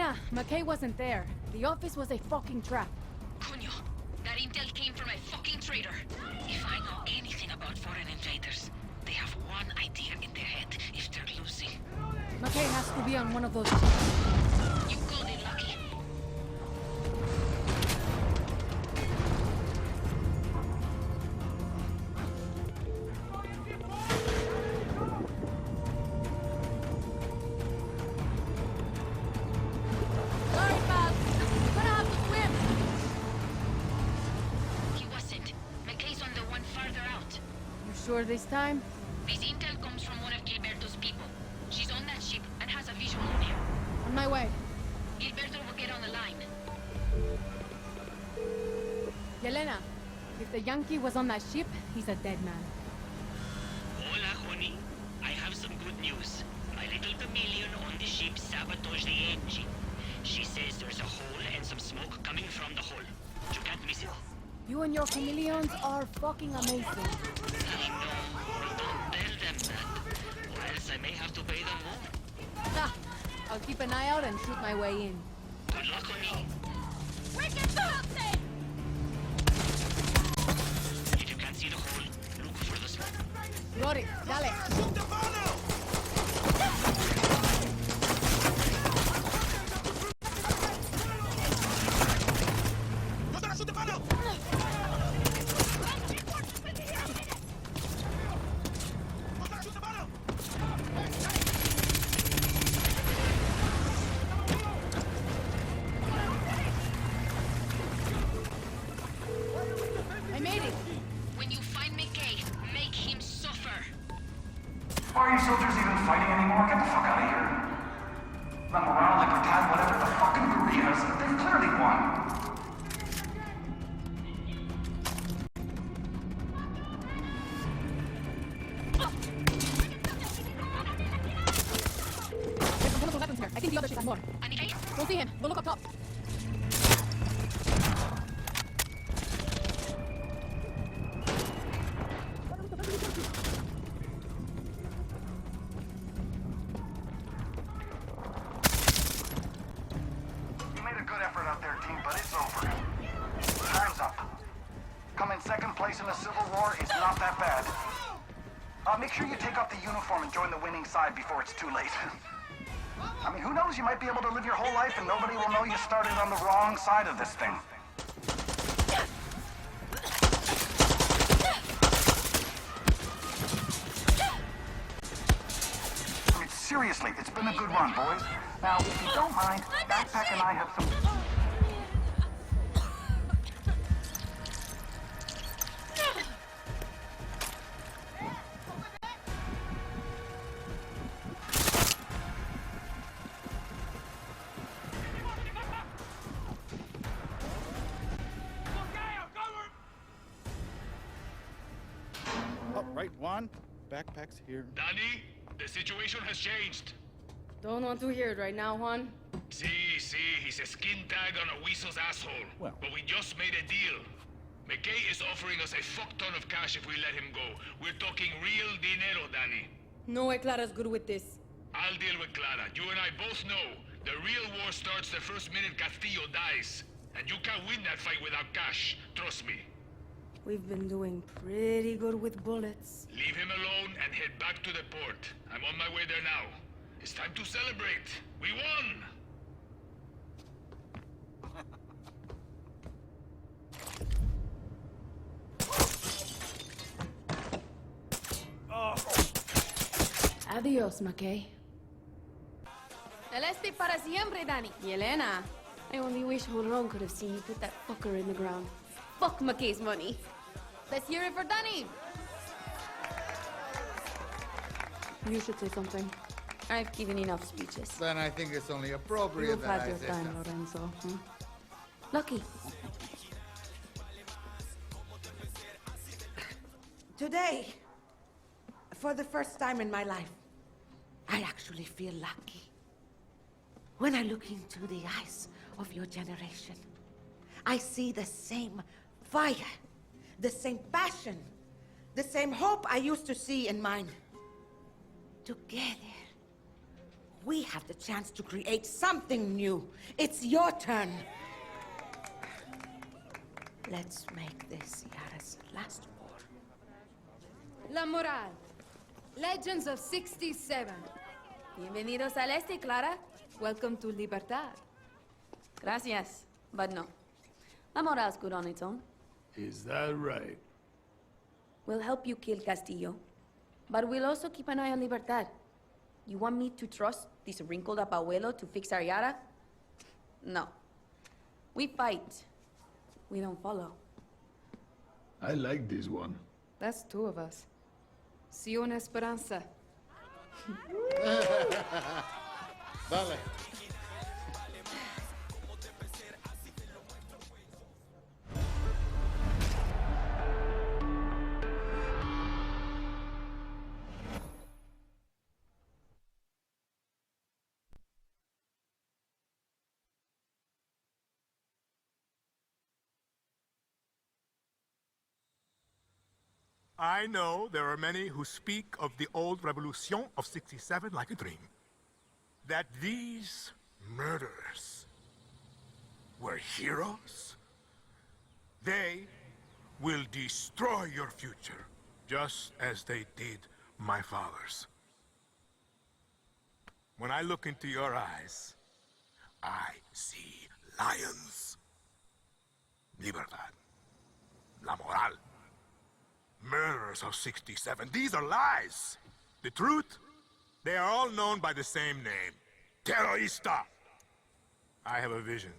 Yelena, McKay wasn't there. The office was a fucking trap. Coño, that intel came from a fucking traitor. If I know anything about foreign invaders, they have one idea in their head if they're losing. McKay has to be on one of those. You called it, Lucky. Sorry, pal. You're gonna have to swim. He wasn't. McKay's on the one farther out. You sure this time? This intel comes from one of Gilberto's people. She's on that ship and has a visual on him. On my way. Gilberto will get on the line. Yelena, if the Yankee was on that ship, he's a dead man. Hola, honey. I have some good news. My little chameleon on the ship sabotaged the engine. She says there's a hole and some smoke coming from the hole. You can't miss it. You and your chameleons are fucking amazing. I know. Don't tell them that. Or else I may have to pay them more. Ha! I'll keep an eye out and shoot my way in. Good luck, honey. If you can't see the hole, look for the smoke. Got it. Dale. I made it. When you find McKay, make him suffer. Why are you soldiers even fighting anymore? Get the fuck out of here. Run around like pretend whatever the fucking gorillas. They've clearly won. There's some chemical weapons here. I think the other ship has more. And McKay? Don't see him. Go look up top. You made a good effort out there, team, but it's over. Time's up. Coming second place in the Civil War is not that bad. Make sure you take off the uniform and join the winning side before it's too late. I mean, who knows? You might be able to live your whole life and nobody will know you started on the wrong side of this thing. I mean, seriously, it's been a good run, boys. Now, if you don't mind, Backpack and I have some... Oh, right, Juan. Backpack's here. Danny, the situation has changed. Don't want to hear it right now, Juan. See, he's a skin tag on a weasel's asshole. Well. But we just made a deal. McKay is offering us a fuck ton of cash if we let him go. We're talking real dinero, Danny. No way Clara's good with this. I'll deal with Clara. You and I both know the real war starts the first minute Castillo dies. And you can't win that fight without cash. Trust me. We've been doing pretty good with bullets. Leave him alone and head back to the port. I'm on my way there now. It's time to celebrate. We won! Adios, McKay. Celeste para siempre, Danny. Yelena, I only wish Monroe could have seen you put that fucker in the ground. Fuck McKay's money. Let's hear it for Danny. You should say something. I've given enough speeches. Then I think it's only appropriate You've that had I your say time, something. Lorenzo. Lucky. Today, for the first time in my life, I actually feel lucky. When I look into the eyes of your generation, I see the same fire, the same passion, the same hope I used to see in mine. Together, We have the chance to create something new. It's your turn. Let's make this Yara's last war. La Moral. Legends of 67. Bienvenidos al este, Clara. Welcome to Libertad. Gracias, but no. La Moral's good on its own. Is that right? We'll help you kill Castillo, but we'll also keep an eye on Libertad. You want me to trust this wrinkled-up abuelo to fix our Yara? No. We fight. We don't follow. I like this one. That's two of us. See you in Esperanza. Dale. I know there are many who speak of the old Revolution of 67 like a dream. That these murderers were heroes. They will destroy your future, just as they did my father's. When I look into your eyes, I see lions. Libertad. La Moral. Murderers of 67. These are lies. The truth? They are all known by the same name. Terrorista. I have a vision.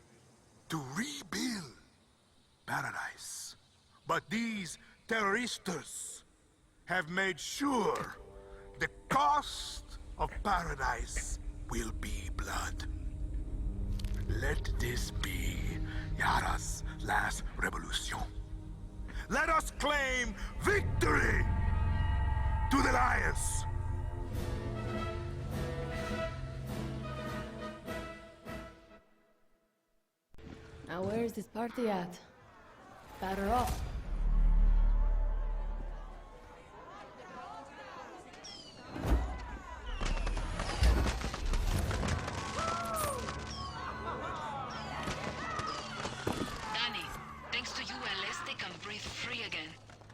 To rebuild paradise. But these terroristas have made sure the cost of paradise will be blood. Let this be Yara's last revolution. Let us claim victory to the Lions! Now where's this party at? Batter up. Danny, thanks to you, Celeste can breathe free again.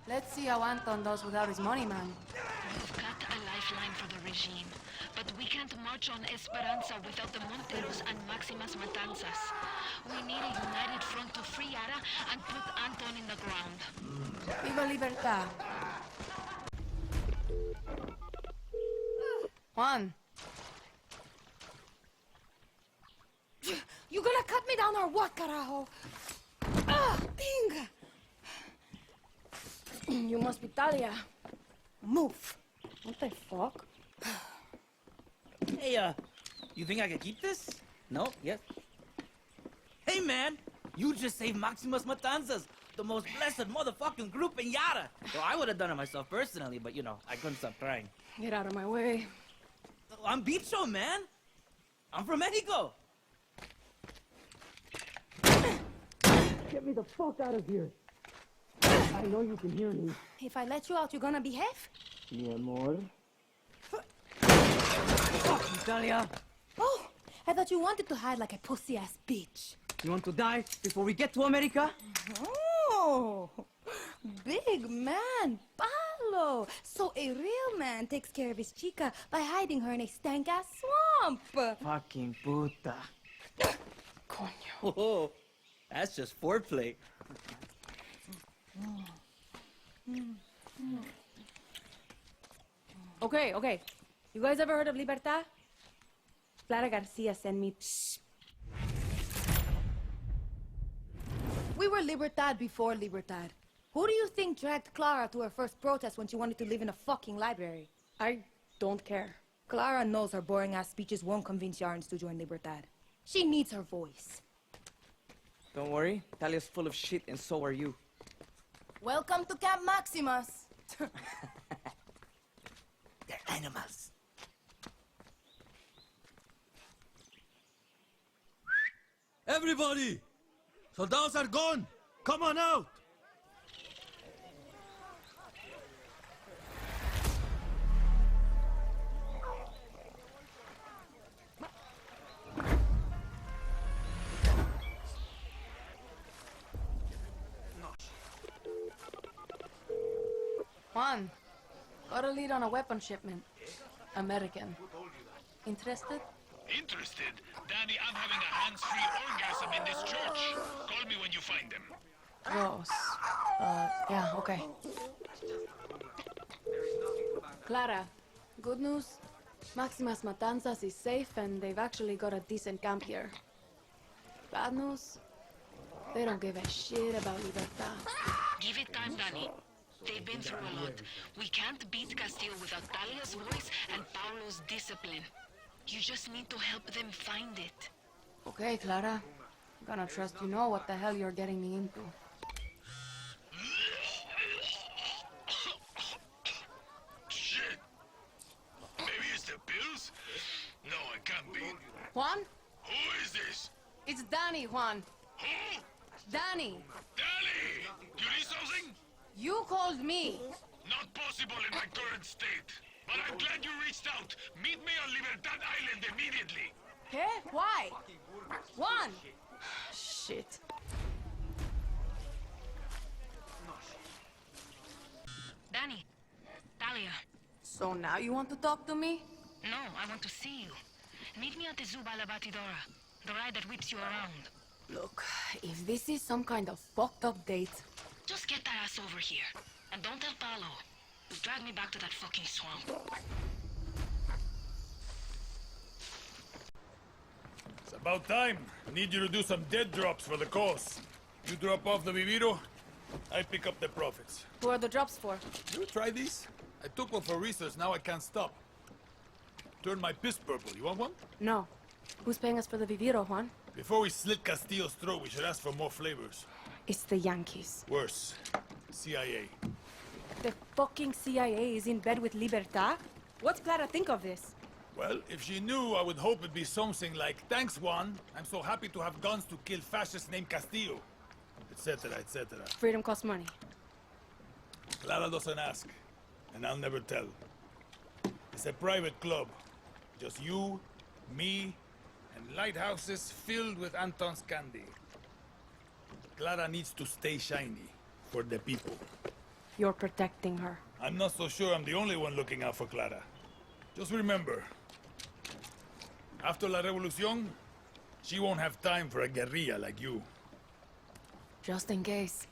Let's see how Anton does without his money, man. You've got a lifeline for the regime, but we can't march on Esperanza without the Monteros and Maximas Matanzas. We need a united front to free Yara and put Anton in the ground. Viva Libertad. Juan. You gonna cut me down or what, carajo? Ah, pinga! You must be Talia. Move. What the fuck? Hey, you think I can keep this? No? Yes? Hey, man! You just saved Maximus Matanzas, the most blessed motherfucking group in Yara! Well, I would have done it myself personally, but you know, I couldn't stop trying. Get out of my way. I'm Bicho, man! I'm from Mexico! Get me the fuck out of here! I know you can hear me. If I let you out, you're gonna behave? Mi amor. Fuck you, Talia! Oh, I thought you wanted to hide like a pussy-ass bitch. You want to die before we get to America? Oh, big man, Palo. So a real man takes care of his chica by hiding her in a stank-ass swamp. Fucking puta. Coño. Oh, that's just foreplay. Okay. You guys ever heard of Libertad? Clara Garcia sent me. Shh. We were Libertad before Libertad. Who do you think dragged Clara to her first protest when she wanted to live in a fucking library? I don't care. Clara knows her boring-ass speeches won't convince Yarns to join Libertad. She needs her voice. Don't worry, Talia's full of shit and so are you. Welcome to Camp Maximus. They're animals. Everybody! Soldados are gone! Come on out! Juan, got a lead on a weapon shipment. American. Interested? Interested? Danny, I'm having a hands-free orgasm in this church. Call me when you find them. Gross. Yeah, okay. Clara, good news. Maximas Matanzas is safe and they've actually got a decent camp here. Bad news? They don't give a shit about Libertad. Give it time, Danny. They've been through a lot. We can't beat Castillo without Talia's voice and Paulo's discipline. You just need to help them find it. Okay, Clara. I'm gonna trust you know what the hell you're getting me into. Shit. Maybe it's the pills? No, it can't be. Juan? Who is this? It's Danny, Juan. Who? Danny! Danny! You need something? You called me! Not possible in my current state. But I'm glad you reached out. Meet me on Libertad Island immediately. ¿Qué? Why? Juan! Shit. Danny, Talia. So now you want to talk to me? No, I want to see you. Meet me at the Zuba La Batidora, the ride that whips you around. Look, if this is some kind of fucked up date... Just get that ass over here. And don't tell Paolo. You dragged me back to that fucking swamp. It's about time. I need you to do some dead drops for the cause. You drop off the viviro, I pick up the profits. Who are the drops for? You try these? I took one for research, now I can't stop. Turn my piss purple. You want one? No. Who's paying us for the Viviro, Juan? Before we slit Castillo's throat, we should ask for more flavors. It's the Yankees. Worse. CIA. The fucking CIA is in bed with Libertad? What's Clara think of this? Well, if she knew, I would hope it'd be something like, "Thanks, Juan. I'm so happy to have guns to kill fascists named Castillo," etc., etc. Freedom costs money. Clara doesn't ask, and I'll never tell. It's a private club. Just you, me, and lighthouses filled with Anton's candy. Clara needs to stay shiny for the people. You're protecting her. I'm not so sure I'm the only one looking out for Clara. Just remember, after La Revolución, she won't have time for a guerrilla like you. Just in case.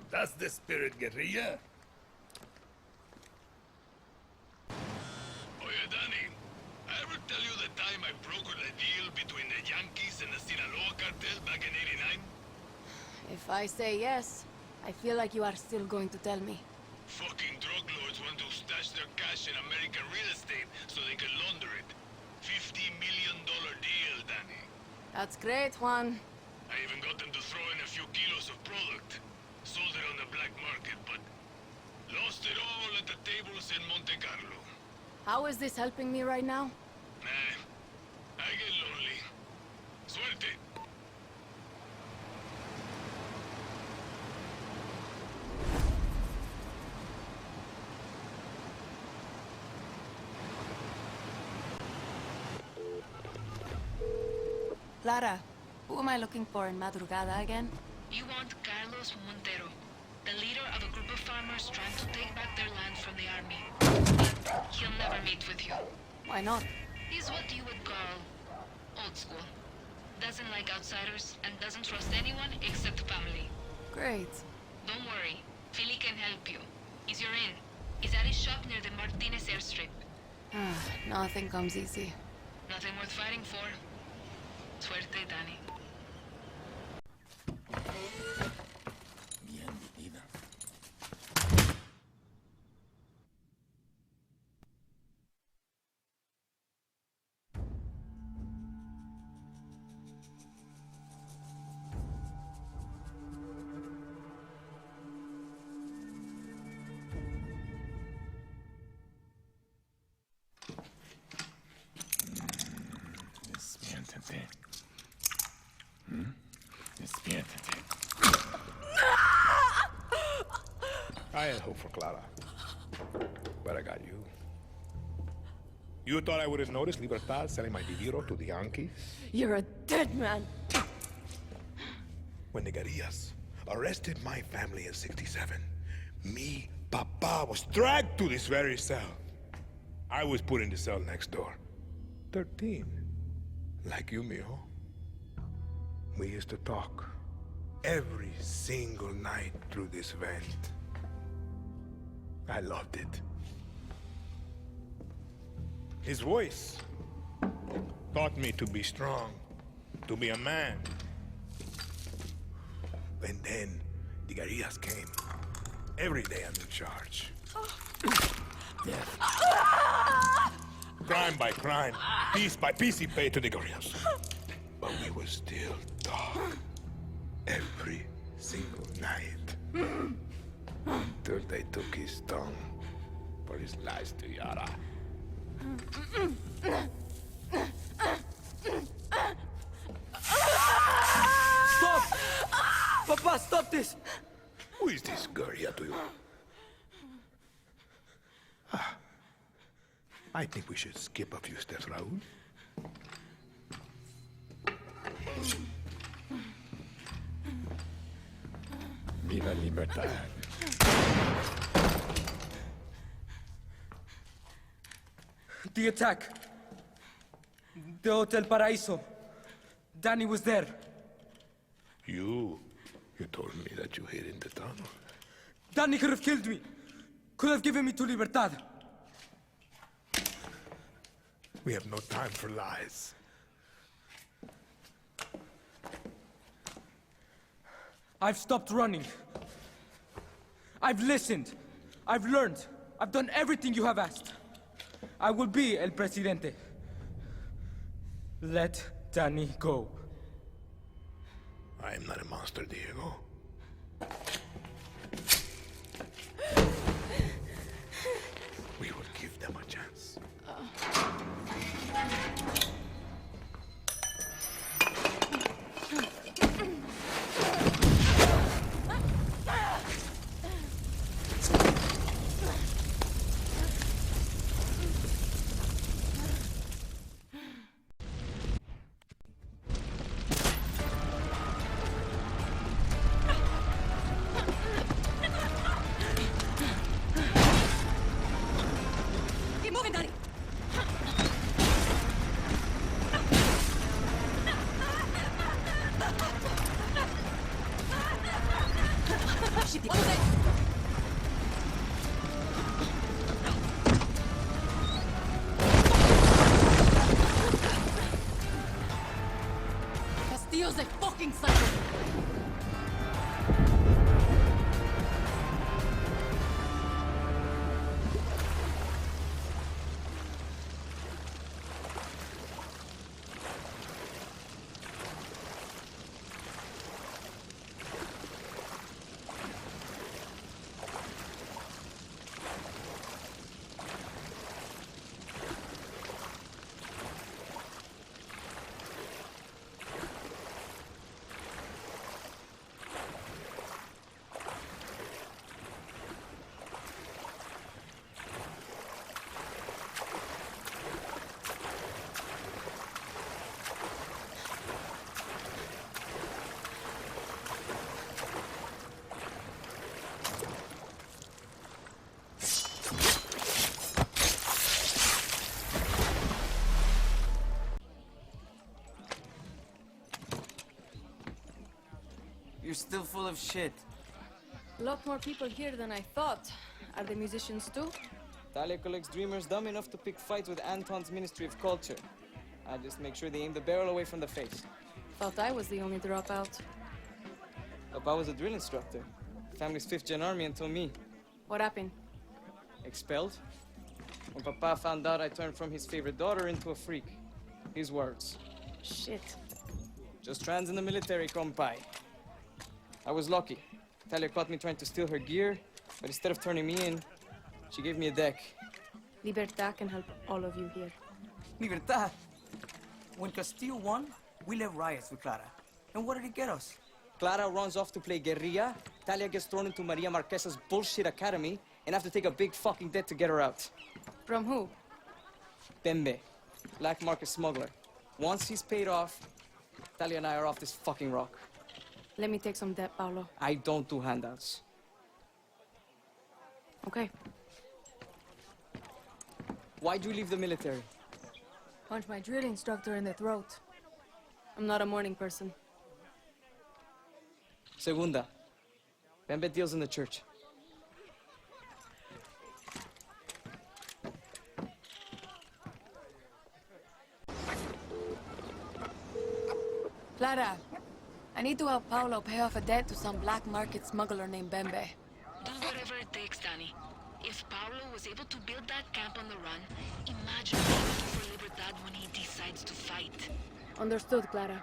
That's the spirit, guerrilla. Oye, Danny, I ever tell you the time I brokered a deal between the Yankees and the Sinaloa cartel back in '89? If I say yes, I feel like you are still going to tell me. Fucking drug lords want to stash their cash in American real estate so they can launder it. $50 million deal, Danny. That's great, Juan. I even got them to throw in a few kilos of product. Sold it on the black market, but lost it all at the tables in Monte Carlo. How is this helping me right now? Nah, I get lonely. Suerte. Clara, who am I looking for in Madrugada again? You want Carlos Montero, the leader of a group of farmers trying to take back their land from the army. He'll never meet with you. Why not? He's what you would call old school. Doesn't like outsiders and doesn't trust anyone except family. Great. Don't worry, Philly can help you. He's your in. He's at his shop near the Martinez airstrip. Nothing comes easy. Nothing worth fighting for. Suerte, Danny. Bien, vida. Despiértate. Despiértate. I had hope for Clara, but I got you. You thought I wouldn't notice Libertad selling my Viviro to the Yankees? You're a dead man. When the guerrillas arrested my family in '67, Me, Papa, was dragged to this very cell. I was put in the cell next door. 13. Like you, mijo. We used to talk every single night through this vent. I loved it. His voice taught me to be strong, to be a man. And then the guerrillas came. Every day I'm in charge. Death. Crime by crime, piece by piece he paid to the guerrillas. But we will still talk every single night. Until they took his tongue for his lies to Yara. Stop! Papa, stop this! Who is this guerrilla to you? I think we should skip a few steps, Raúl. Viva libertad. The attack. The Hotel Paraíso. Danny was there. You told me that you hid in the tunnel. Danny could have killed me. Could have given me to Libertad. We have no time for lies. I've stopped running. I've listened. I've learned. I've done everything you have asked. I will be El Presidente. Let Danny go. I am not a monster, Diego. We will give them a chance. Keep moving, Danny. Shit, what was it? Castillo's a fucking psycho. You're still full of shit. A lot more people here than I thought. Are the musicians too? Talia collects dreamers dumb enough to pick fights with Anton's Ministry of Culture. I just make sure they aim the barrel away from the face. Thought I was the only dropout. Papa was a drill instructor. Family's 5th Gen Army until me. What happened? Expelled? When Papa found out I turned from his favorite daughter into a freak. His words. Shit. Just trans in the military, compai. I was lucky. Talia caught me trying to steal her gear, but instead of turning me in, she gave me a deck. Libertad can help all of you here. Libertad. When Castillo won, we led riots with Clara. And what did it get us? Clara runs off to play guerrilla, Talia gets thrown into Maria Marquesa's bullshit academy, and have to take a big fucking debt to get her out. From who? Pembe, black market smuggler. Once he's paid off, Talia and I are off this fucking rock. Let me take some debt, Paolo. I don't do handouts. Okay. Why'd you leave the military? Punch my drill instructor in the throat. I'm not a morning person. Segunda. Bembe deals in the church. Clara, I need to help Paolo pay off a debt to some black market smuggler named Bembe. Do whatever it takes, Danny. If Paolo was able to build that camp on the run, imagine what he'll do for Libertad when he decides to fight. Understood, Clara.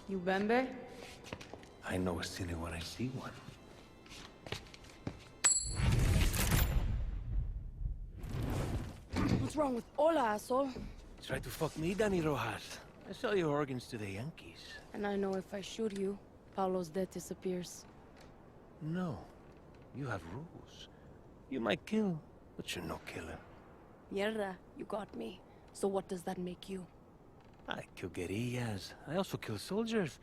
You Bembe? I know a silly when I see one. What's wrong with Ola, asshole? Try to fuck me, Danny Rojas. I sell your organs to the Yankees. And I know if I shoot you, Paolo's debt disappears. No. You have rules. You might kill, but you're no killer. Mierda, you got me. So what does that make you? I kill guerrillas. I also kill soldiers.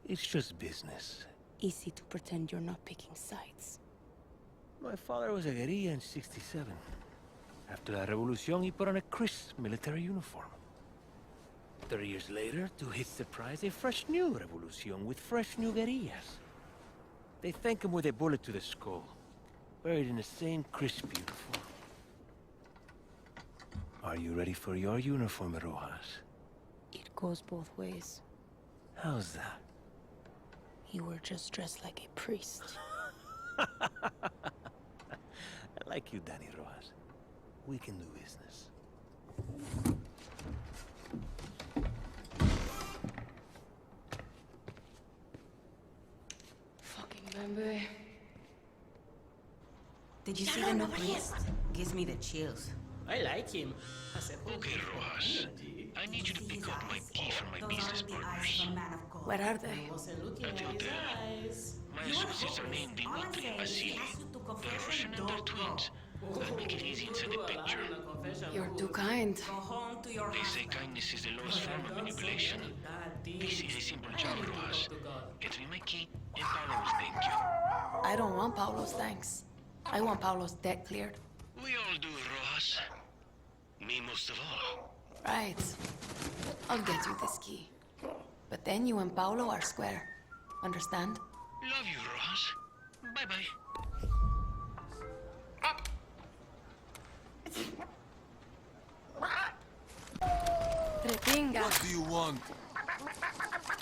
It's just business. Easy to pretend you're not picking sides. My father was a guerrilla in '67. After La Revolution, he put on a crisp military uniform. 30 years later, to his surprise, a fresh new revolution with fresh new guerrillas. They thank him with a bullet to the skull, buried in the same crisp uniform. Are you ready for your uniform, Rojas? It goes both ways. How's that? You were just dressed like a priest. I like you, Danny Rojas. We can do business. Fucking Bembe. Did you see the new priest? Gives me the chills. I like him. Okay, Rojas. I need you to pick out my key for my business partners. Where are they? Until there. My associates are named Dimitri and Vasily. They're Russian and they're twins. I'll make it easy and send a picture. You're too kind. They say kindness is the lowest form of manipulation. This is a simple job, Rojas. Get me my key, and Paolo will thank you. I don't want Paolo's thanks. I want Paolo's debt cleared. We all do, Rojas. Me most of all. Right. I'll get you this key. But then you and Paolo are square. Understand? Love you, Rojas. Bye-bye. Trepinga. What do you want?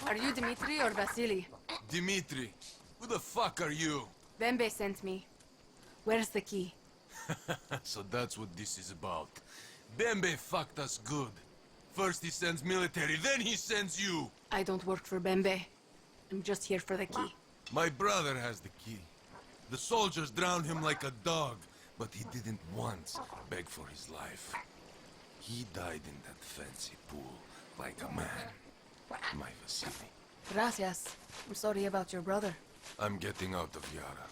Are you Dimitri or Vasily? Dimitri. Who the fuck are you? Bembe sent me. Where's the key? So that's what this is about. Bembe fucked us good. First he sends military, then he sends you. I don't work for Bembe. I'm just here for the key. My brother has the key. The soldiers drowned him like a dog, but he didn't once beg for his life. He died in that fancy pool, like a man. My Vasily. Gracias. I'm sorry about your brother. I'm getting out of Yara.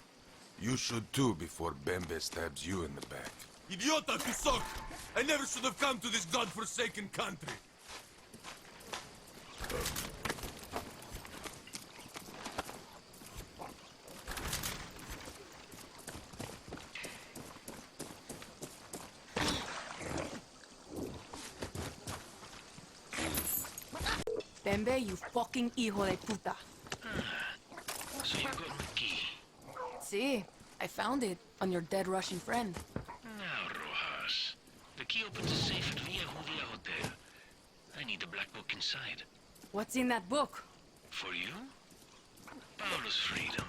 You should too before Bembe stabs you in the back. Idiota, tu suck! I never should have come to this godforsaken country! Bembe, you fucking hijo de puta. So you got my key. See, I found it on your dead Russian friend. Now, Rojas. The key opens a safe at Via Judia Hotel. I need the black book inside. What's in that book? For you? Paolo's freedom.